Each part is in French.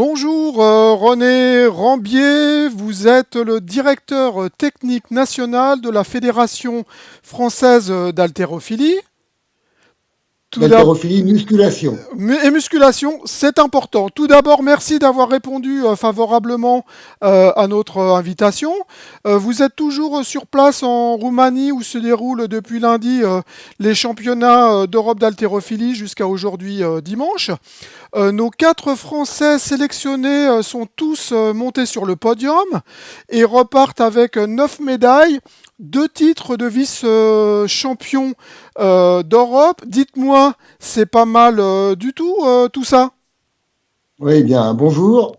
Bonjour René Rambier, vous êtes le directeur technique national de la Fédération française d'haltérophilie. Tout d'abord, L'haltérophilie, musculation. et musculation, c'est important. Tout d'abord, merci d'avoir répondu favorablement à notre invitation. Vous êtes toujours sur place en Roumanie où se déroulent depuis lundi les championnats d'Europe d'haltérophilie jusqu'à aujourd'hui dimanche. Nos 4 Français sélectionnés sont tous montés sur le podium et repartent avec 9 médailles, 2 titres de vice-champion d'Europe. Dites-moi, c'est pas mal du tout ça? Oui, bien, bonjour.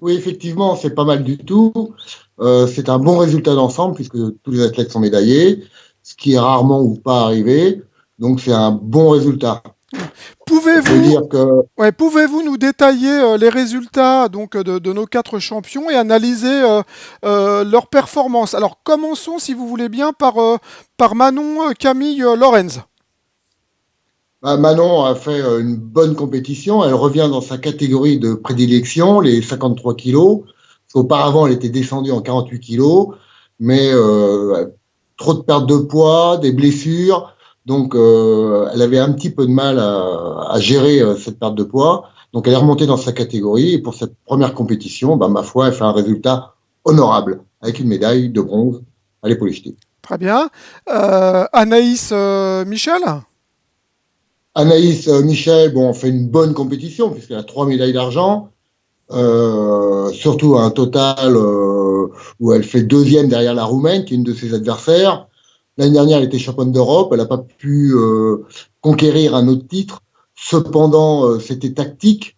Oui, effectivement, c'est pas mal du tout. C'est un bon résultat d'ensemble puisque tous les athlètes sont médaillés, ce qui est rarement ou pas arrivé. Donc, c'est un bon résultat. On peut Pouvez-vous dire que pouvez-vous nous détailler les résultats donc, de nos 4 champions et analyser leurs performances? Alors, commençons, si vous voulez bien, par Manon Camille Lorenz. Manon a fait une bonne compétition. Elle revient dans sa catégorie de prédilection, les 53 kilos. Auparavant, elle était descendue en 48 kilos, mais trop de perte de poids, des blessures. Donc, elle avait un petit peu de mal à gérer cette perte de poids. Donc, elle est remontée dans sa catégorie. Et pour cette première compétition, ma foi, elle fait un résultat honorable, avec une médaille de bronze à l'épaule jetée. Très bien. Anaïs Michel. Anaïs Michel, bon, fait une bonne compétition, puisqu'elle a 3 médailles d'argent. Surtout un total où elle fait deuxième derrière la Roumaine, qui est une de ses adversaires. L'année dernière, elle était championne d'Europe. Elle n'a pas pu conquérir un autre titre. Cependant, c'était tactique.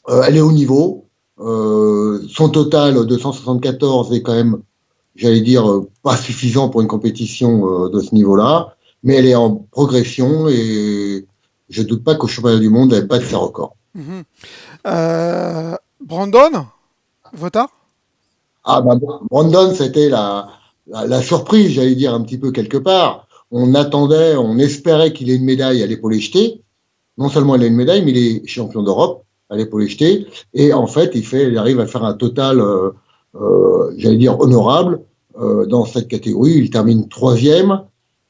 Elle est au niveau. Son total de 174 est quand même, j'allais dire, pas suffisant pour une compétition de ce niveau-là. Mais elle est en progression et je ne doute pas qu'au championnat du monde, elle batte ses records. Mhm. Brandon Votard. Brandon, c'était la surprise, j'allais dire un petit peu quelque part. On attendait, on espérait qu'il ait une médaille à l'épaule jetée. Non seulement il a une médaille, mais il est champion d'Europe à l'épaule jetée. Et en fait, il arrive à faire un total, j'allais dire honorable dans cette catégorie. Il termine troisième,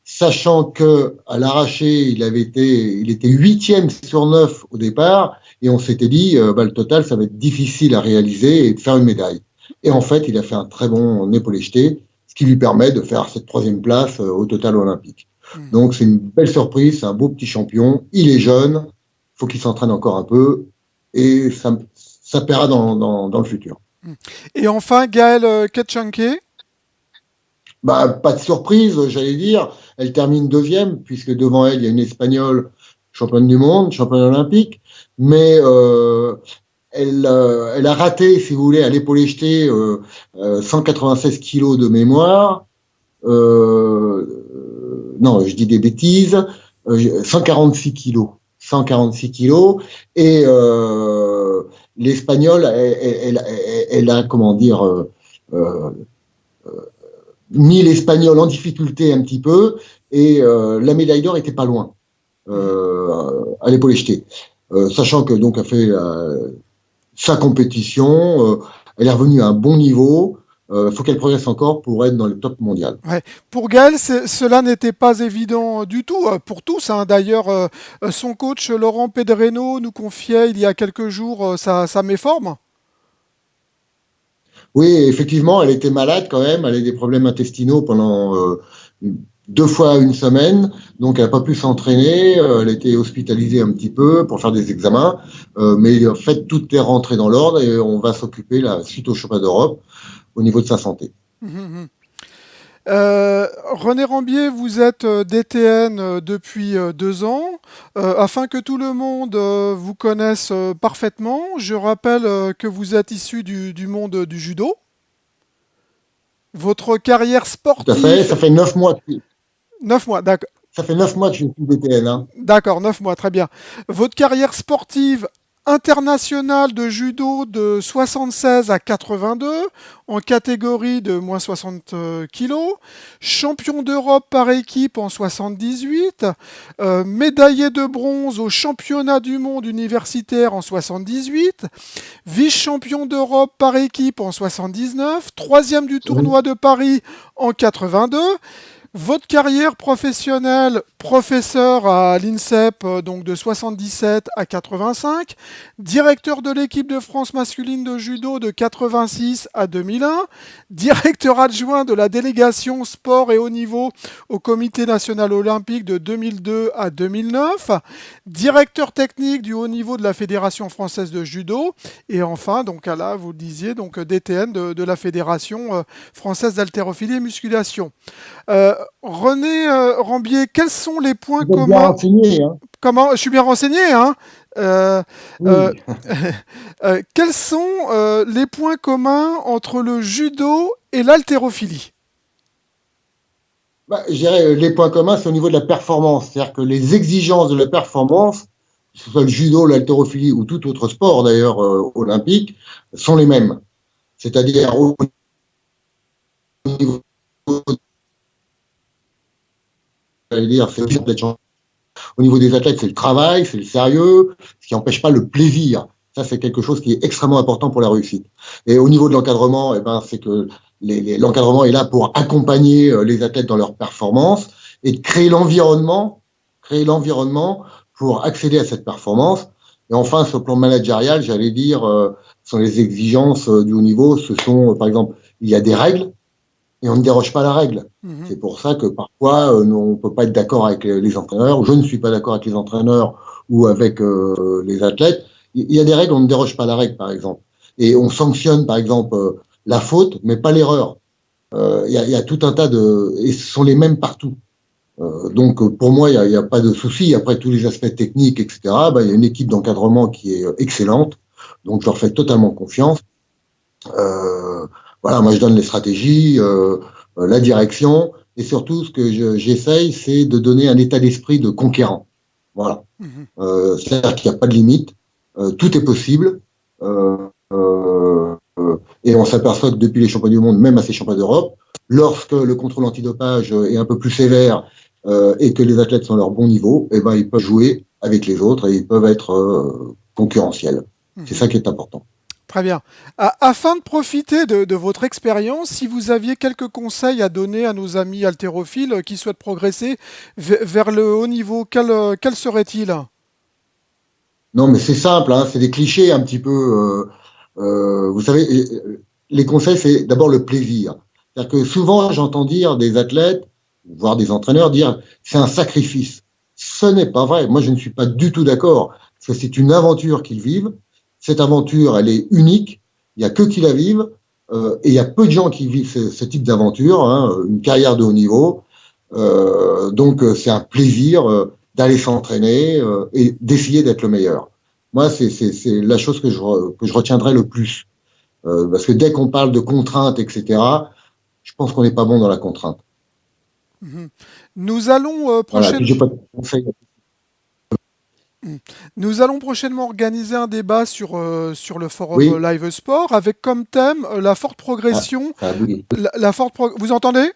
sachant que à l'arraché, il était 8e sur 9 au départ. Et on s'était dit, le total, ça va être difficile à réaliser et de faire une médaille. Et en fait, il a fait un très bon épaulé jeté, ce qui lui permet de faire cette 3e place au total olympique. Donc, c'est une belle surprise, c'est un beau petit champion. Il est jeune, il faut qu'il s'entraîne encore un peu et ça paiera dans le futur. Et enfin, Gaël Ketchanke. Pas de surprise, j'allais dire. Elle termine deuxième, puisque devant elle, il y a une Espagnole championne du monde, championne olympique. Mais elle a raté, si vous voulez, à l'épaule jetée 196 kilos de mémoire. Non, je dis des bêtises. 146 kilos. 146 kilos. Et l'Espagnole, elle a, comment dire, mis l'Espagnol en difficulté un petit peu. Et la médaille d'or était pas loin à l'épaule jetée. Sachant que donc a fait sa compétition, elle est revenue à un bon niveau. Faut qu'elle progresse encore pour être dans le top mondial. Ouais. Pour Gaël, cela n'était pas évident du tout, pour tous. Hein. D'ailleurs, son coach Laurent Pedreno nous confiait il y a quelques jours sa méforme. Oui, effectivement, elle était malade quand même. Elle a des problèmes intestinaux pendant 2 fois une semaine, donc elle n'a pas pu s'entraîner. Elle a été hospitalisée un petit peu pour faire des examens, mais en fait tout est rentré dans l'ordre et on va s'occuper suite au championnat d'Europe au niveau de sa santé. Mmh. René Rambier, vous êtes DTN depuis 2 ans. Afin que tout le monde vous connaisse parfaitement, je rappelle que vous êtes issu du monde du judo. Votre carrière Tout à fait. sportive... Ça fait 9 mois. 9 mois, d'accord. Ça fait 9 mois que je suis DTN. Hein. D'accord, 9 mois, très bien. Votre carrière sportive international de judo de 76 à 82 en catégorie de moins 60 kilos, champion d'Europe par équipe en 78, médaillé de bronze au championnat du monde universitaire en 78, vice-champion d'Europe par équipe en 79, troisième du tournoi de Paris en 82. Votre carrière professionnelle, professeur à l'INSEP, donc de 77 à 85, directeur de l'équipe de France masculine de judo de 86 à 2001, directeur adjoint de la délégation sport et haut niveau au Comité national olympique de 2002 à 2009, directeur technique du haut niveau de la Fédération française de judo, et enfin, donc là, vous le disiez, donc DTN de la Fédération française d'haltérophilie et musculation. René Rambier, quels sont les points Vous êtes bien communs? renseigné, hein. Comment? Je suis bien renseigné, hein. Oui. Quels sont les points communs entre le judo et l'haltérophilie? Je dirais les points communs, c'est au niveau de la performance. C'est-à-dire que les exigences de la performance, que ce soit le judo, l'haltérophilie ou tout autre sport d'ailleurs olympique, sont les mêmes. C'est-à-dire au niveau, au niveau des athlètes, c'est le travail, c'est le sérieux, ce qui n'empêche pas le plaisir. Ça, c'est quelque chose qui est extrêmement important pour la réussite. Et au niveau de l'encadrement, c'est que l'encadrement est là pour accompagner les athlètes dans leur performance et de créer l'environnement pour accéder à cette performance. Et enfin, sur le plan managérial, j'allais dire, sont les exigences du haut niveau. Ce sont, par exemple, il y a des règles et on ne déroge pas à la règle. C'est pour ça que parfois, on ne peut pas être d'accord avec les entraîneurs. Je ne suis pas d'accord avec les entraîneurs ou avec les athlètes. Il y a des règles, on ne déroge pas à la règle, par exemple. Et on sanctionne, par exemple, la faute, mais pas l'erreur. Il y a tout un tas de... Et ce sont les mêmes partout. Donc, pour moi, il n'y a pas de souci. Après, tous les aspects techniques, etc., il y a une équipe d'encadrement qui est excellente. Donc, je leur fais totalement confiance. Voilà, moi, je donne les stratégies, la direction. Et surtout, ce que j'essaye, c'est de donner un état d'esprit de conquérant. Voilà. C'est-à-dire qu'il n'y a pas de limite. Tout est possible. Et on s'aperçoit que depuis les championnats du monde, même à ces championnats d'Europe, lorsque le contrôle antidopage est un peu plus sévère et que les athlètes sont à leur bon niveau, ils peuvent jouer avec les autres et ils peuvent être concurrentiels. C'est ça qui est important. Très bien. Afin de profiter de votre expérience, si vous aviez quelques conseils à donner à nos amis haltérophiles qui souhaitent progresser vers le haut niveau, quels seraient-ils? Non, mais c'est simple, hein, c'est des clichés un petit peu. Vous savez, les conseils, c'est d'abord le plaisir. C'est-à-dire que souvent, j'entends dire des athlètes, voire des entraîneurs, dire c'est un sacrifice. Ce n'est pas vrai. Moi, je ne suis pas du tout d'accord. Parce que c'est une aventure qu'ils vivent. Cette aventure, elle est unique. Il n'y a que qui la vivent. Et il y a peu de gens qui vivent ce type d'aventure, hein, une carrière de haut niveau. Donc, c'est un plaisir d'aller s'entraîner et d'essayer d'être le meilleur. Moi, c'est la chose que je retiendrai le plus. Parce que dès qu'on parle de contraintes, etc., je pense qu'on n'est pas bon dans la contrainte. Nous allons prochainement... J'ai pas de conseils. Nous allons prochainement organiser un débat sur le forum Live Sport avec comme thème la forte progression. Vous entendez?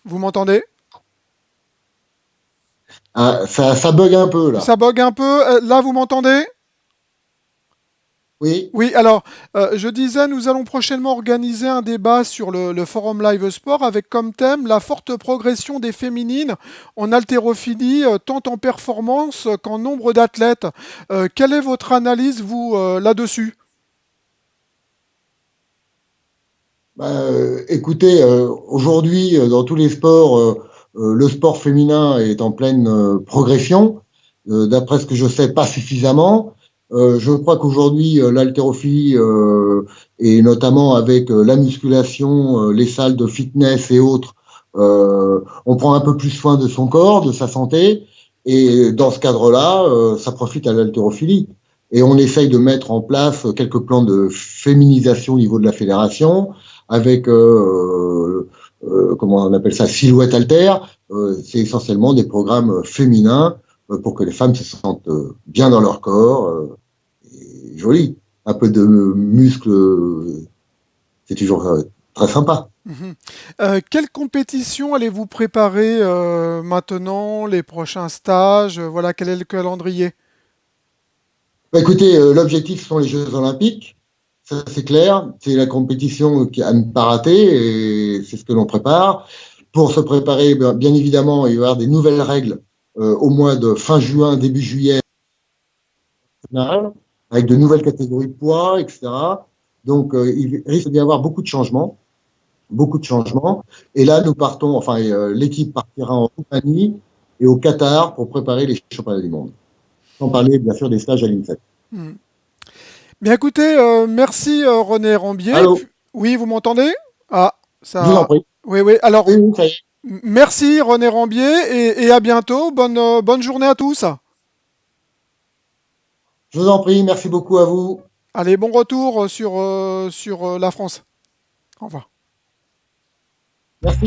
Vous m'entendez? Ça bug un peu, là. Ça bug un peu. Là, vous m'entendez? Oui. Oui, alors, je disais, nous allons prochainement organiser un débat sur le forum Live Sport avec comme thème la forte progression des féminines en haltérophilie, tant en performance qu'en nombre d'athlètes. Quelle est votre analyse, vous, là-dessus? Écoutez, aujourd'hui, dans tous les sports, le sport féminin est en pleine progression. D'après ce que je sais, pas suffisamment. Je crois qu'aujourd'hui, l'haltérophilie, et notamment avec la musculation, les salles de fitness et autres, on prend un peu plus soin de son corps, de sa santé. Et dans ce cadre-là, ça profite à l'haltérophilie. Et on essaye de mettre en place quelques plans de féminisation au niveau de la fédération, avec comment on appelle ça, silhouette haltère. C'est essentiellement des programmes féminins pour que les femmes se sentent bien dans leur corps, et joli. Un peu de muscles, c'est toujours très sympa. Quelle compétition allez-vous préparer maintenant, les prochains stages? Voilà, quel est le calendrier? Bah, écoutez, l'objectif sont les Jeux Olympiques, ça c'est clair, c'est la compétition à ne pas rater, et c'est ce que l'on prépare. Pour se préparer, bien évidemment, il va y avoir des nouvelles règles au mois de fin juin, début juillet, avec de nouvelles catégories de poids, etc. Donc, il risque d'y avoir beaucoup de changements, beaucoup de changements. Et là, nous partons, enfin, l'équipe partira en Roumanie et au Qatar pour préparer les championnats du monde. Sans parler, bien sûr, des stages à l'INSEP. Hmm. Bien écoutez, merci René Rambier. Allô, Oui, vous m'entendez? Ah, je vous en ça. prie. Oui, oui. Alors, Oui, oui, ça y est. merci René Rambier et à bientôt. Bonne journée à tous. Je vous en prie, merci beaucoup à vous. Allez, bon retour sur la France. Au revoir. Merci.